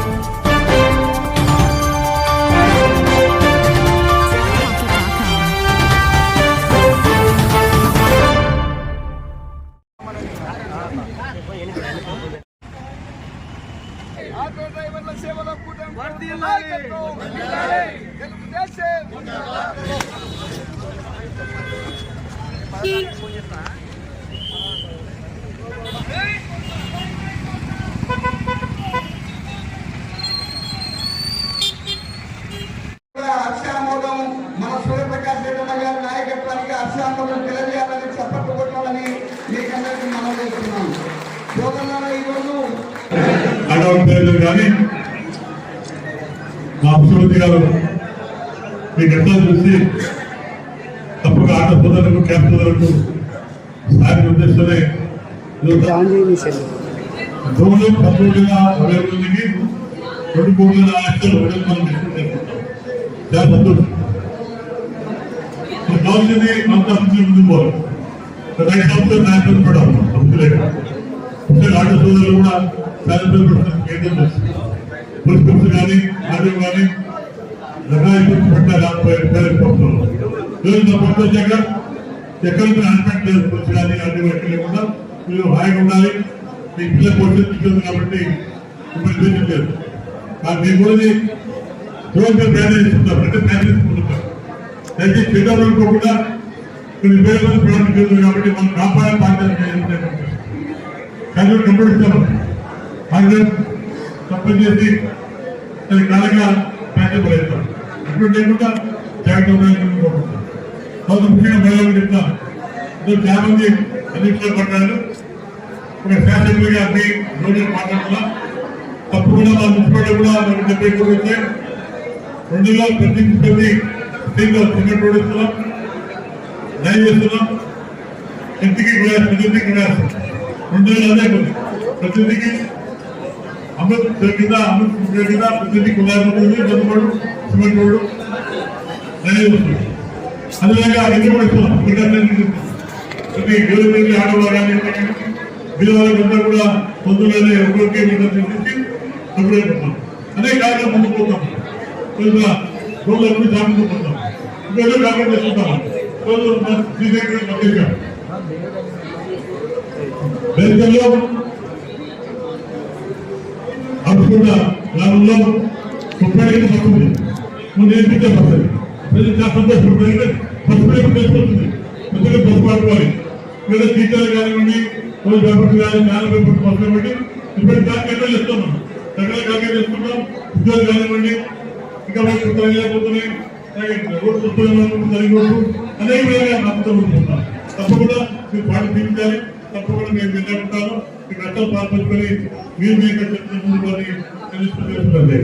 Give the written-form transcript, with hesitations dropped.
Auto డ్రైవర్ల సేవల కూటమి హర్షామోదం మన సూర్యప్రకాశ్ రెడ్డి గారి నాయకత్వానికి హర్షామోదం తెలియజేయాలని చప్పట్లు కొట్టాలని మీకందరికీ మనం చేస్తున్నాం. సోదరులారా, ఈరోజు కానీ మా ముఖ్యమంత్రి గారు మీ ఘటనలు చూసి తప్పుగా ఆటో సోదరులకు క్యాబ్ సోదరులకు సాగి ఉద్దేశంలో భూములు సంపూర్ణంగా 20 మందికి 2,4,00,000 మనం తీసుకుంటాం. చాలా సంతోషం. కావాల్సింది అంత అభివృద్ధి ముందుకు పోవాలి. 5 సంవత్సరాలు నాయకులు పడాలి అభివృద్ధి లేక ఆటో సోదరులు కూడా కేంద్రం పురుషులు కానీ ఆటో కానీ లగాయకులు పెట్టాలి వచ్చాక ఎక్కడ అన్మెంట్ లేదు. పురుషు కానీ ఆటో ఎక్కడ లేకుండా మీరు హాయిగా ఉండాలి. మీ పిల్లలు పోషించుతుంది కాబట్టి మిమ్మల్ని లేదు. మీ గురించి రోజు ప్రేరణ ఇస్తుంటారు, అంటే ప్రేరణ ఇస్తుంటారు. దయచేసి చెడ్డలు అనుకోకుండా కొన్ని వేల మంది ప్రేరణ చేస్తుంది కాబట్టి మనం కాపాడే బాధ్యత చదువు కంపెడిస్తాము. తప్పని చేసి అది కాలంగా ప్రయత్నం అటువంటి లేకుండా జాగ్రత్త. ముఖ్యంగా మహిళలు చెప్తాను, చాలా మంది అన్నింటిలో పడ్డారు. ఒక శాసనసభ్యుడిగా అన్ని రోజులు మాట్లాడుతున్నా తప్పకుండా మా మున్సిపాలిటీ కూడా 70 వచ్చాయి. 2లో ప్రతి స్త్రీలో సిమెంట్ రోడ్ ఇస్తున్నాం, లైన్ చేస్తున్నాం. ఇంటికి కూడా ప్రతికి కూడా 2 అదే ప్రతికి అమృత్ కింద ప్రతి కులాడుతుంది. చదువుకోడు సిమెంట్ రోడ్డు లైన్ చేస్తుంది. అదేవిధంగా ఇది కూడా ఇస్తున్నాం. ప్రతి గెలుపు ఆడవాళ్ళని విలువలంతా కూడా పొద్దున్నే ఒకరికి అనేక కార్యాలు ముందుకు పోతాం. రోజులు అప్పుడు జాగ్రత్త పోతాం. ఇంకా జాగ్రత్త చేసుకుంటాం. రోజు బెంగళూరులో అనుకున్న గ్రామంలో 30 పడుతుంది. నువ్వు నేర్పించే పడుతుంది. ప్రజలు చాలా సంతోషపడుతుంది. బస్సు తెలిసిపోతుంది. ప్రజలు బస్సు పడుకోవాలి. లేదా టీచర్లు కానివ్వండి, రోజు పేపర్లు కానీ 4 పేపర్లు బస్సు కాబట్టి ఇప్పటి కార్యక్రమాలు చేస్తున్నాం. రకాల కార్యక్రమాలు చేస్తున్నాం. ఉద్యోగాలు కానివ్వండి, ఇంకా పోతున్నాయి. రోడ్డు పుస్తకాలు అనేక విధంగా నమ్ముతున్నాం. తప్పకుండా మీరు పాటు తీర్చాలి. తప్పకుండా నేను వెళ్ళాకుంటాను. మీ కష్టాలు పాల్పంచుకొని మీరు మీ కష్టాలు తెలుసుకుంటే